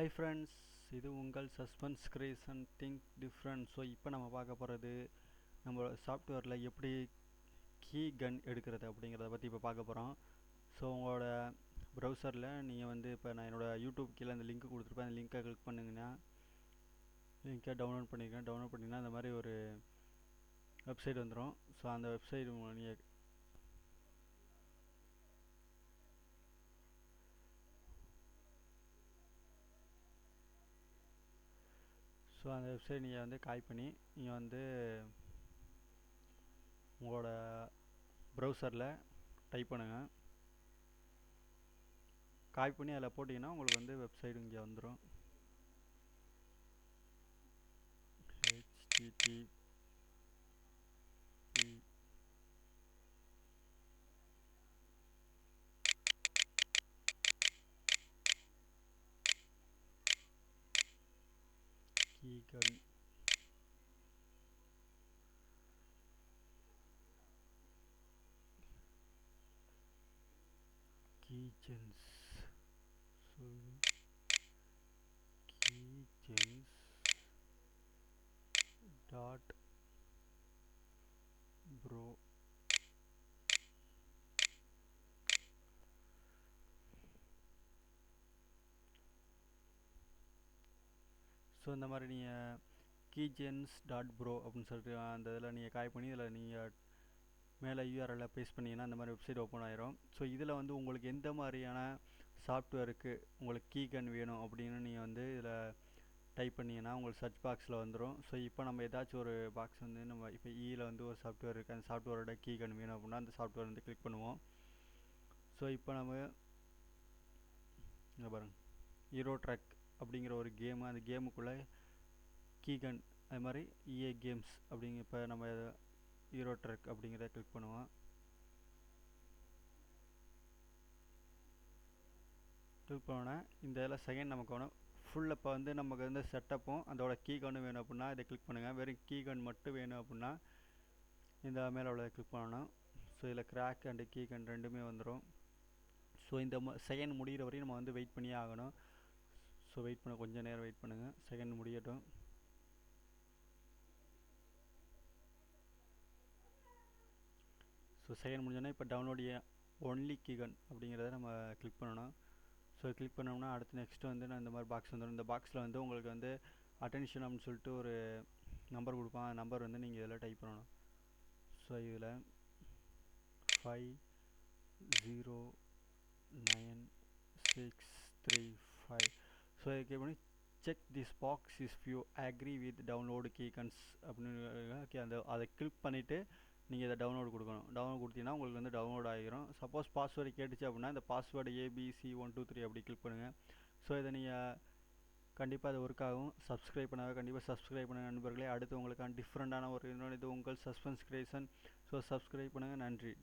Hi friends, இது உங்கள் suspense creation think different. So இப்போ நம்ம பார்க்க போகிறது நம்ம சாஃப்ட்வேரில் எப்படி கீ கன் எடுக்கிறது அப்படிங்கிறத பற்றி இப்போ பார்க்க போகிறோம். ஸோ உங்களோட ப்ரௌசரில் நீங்கள் வந்து இப்போ நான் என்னோடய யூடியூப் கீழே அந்த லிங்க் கொடுத்துருப்பேன். அந்த லிங்க்கை கிளிக் பண்ணிங்கன்னா லிங்க்கை டவுன்லோட் பண்ணிங்கன்னா அந்த மாதிரி ஒரு வெப்சைட் வந்துடும். ஸோ அந்த வெப்சைட் நீங்கள் அந்த வெப்சைட் நீங்கள் வந்து காப்பி பண்ணி நீங்கள் வந்து உங்களோட ப்ரௌசரில் டைப் பண்ணுங்கள். காப்பி பண்ணி அதில் போட்டிங்கன்னா உங்களுக்கு வந்து வெப்சைட் இங்கே வந்துடும். http keygun keygens so keygens dot bro so இந்த மாதிரி நீங்கள் keygens டாட் ப்ரோ அப்படின்னு சொல்லிட்டு அந்த இதில் நீங்கள் காப்பி பண்ணி இதில் நீங்கள் மேலே யூஆர்எல்ல பேஸ்ட் பண்ணிங்கன்னா அந்த மாதிரி வெப்சைட் ஓப்பன் ஆயிரும். ஸோ இதில் வந்து உங்களுக்கு எந்த மாதிரியான சாஃப்ட்வேருக்கு உங்களுக்கு கீகன் வேணும் அப்படின்னு நீங்கள் வந்து இதில் டைப் பண்ணிங்கன்னா உங்களுக்கு சர்ச் பாக்ஸில் வந்துடும். ஸோ இப்போ நம்ம ஏதாச்சும் ஒரு பாக்ஸ் வந்து நம்ம இப்போ இயில் வந்து ஒரு சாஃப்ட்வேர் இருக்குது, அந்த சாஃப்ட்வேரோட கீகன் வேணும் அப்படின்னா அந்த சாஃப்ட்வேர் வந்து கிளிக் பண்ணுவோம். ஸோ இப்போ நம்ம இங்கே பாருங்கள், ஹீரோ ட்ரக் அப்படிங்கிற ஒரு கேமு, அந்த கேமுக்குள்ளே கீகன் அது மாதிரி இஏ கேம்ஸ் அப்படிங்க. இப்போ நம்ம ஹீரோ ட்ரக் அப்படிங்கிறத கிளிக் பண்ணுவோம். கிளிக் பண்ணோன்னா இந்த இதில் செகண்ட் நமக்கு வேணும் ஃபுல். இப்போ வந்து நமக்கு வந்து செட்டப்பும் அதோட கீகன்னு வேணும் அப்படின்னா இதை கிளிக் பண்ணுங்கள். வெறும் கீகன் மட்டும் வேணும் அப்படின்னா இந்த மேலே உள்ள கிளிக் பண்ணணும். ஸோ இதில் கிராக் அண்டு கீகன் ரெண்டுமே வந்துடும். ஸோ இந்த செகண்ட் முடிகிற வரையும் நம்ம வந்து வெயிட் பண்ணியே ஆகணும். ஸோ வெயிட் பண்ண கொஞ்சம் நேரம் வெயிட் பண்ணுங்கள், செகண்ட் முடியட்டும். ஸோ செகண்ட் முடிஞ்சோன்னா இப்போ டவுன்லோட் ஒன்லி கீகன் அப்படிங்கிறத நம்ம கிளிக் பண்ணணும். ஸோ கிளிக் பண்ணோம்னா அடுத்து நெக்ஸ்ட் வந்து நான் இந்த மாதிரி பாக்ஸ் வந்துடும். இந்த பாக்ஸில் வந்து உங்களுக்கு வந்து அட்டென்ஷன் அப்படின்னு சொல்லிட்டு ஒரு நம்பர் கொடுப்பான். அந்த நம்பர் வந்து நீங்கள் இதில் டைப் பண்ணணும். ஸோ இதில் 509635. ஸோ இதுக்கு எப்படி check this box is few agree with download கீகன்ஸ் அப்படின்னு அந்த அதை கிளிக் பண்ணிவிட்டு நீங்கள் இதை டவுன்லோடு கொடுக்கணும். டவுன்லோட் கொடுத்தீங்கன்னா உங்களுக்கு வந்து டவுன்லோட் ஆகிரும். சப்போஸ் பாஸ்வேர்டு கேட்டுச்சு அப்படின்னா இந்த பாஸ்வேர்டு ABC123 அப்படி கிளிக் பண்ணுங்கள். ஸோ இதை நீங்கள் கண்டிப்பாக அது ஒர்க் ஆகும். சப்ஸ்கிரைப் பண்ணாத கண்டிப்பாக சப்ஸ்கிரைப் பண்ணுங்கள் நண்பர்களே. அடுத்து உங்களுக்கான டிஃப்ரெண்ட்டான ஒரு இது உங்கள் சஸ்பென்ஸ் கிரியேஷன். ஸோ சப்ஸ்கிரைப் பண்ணுங்கள். நன்றி.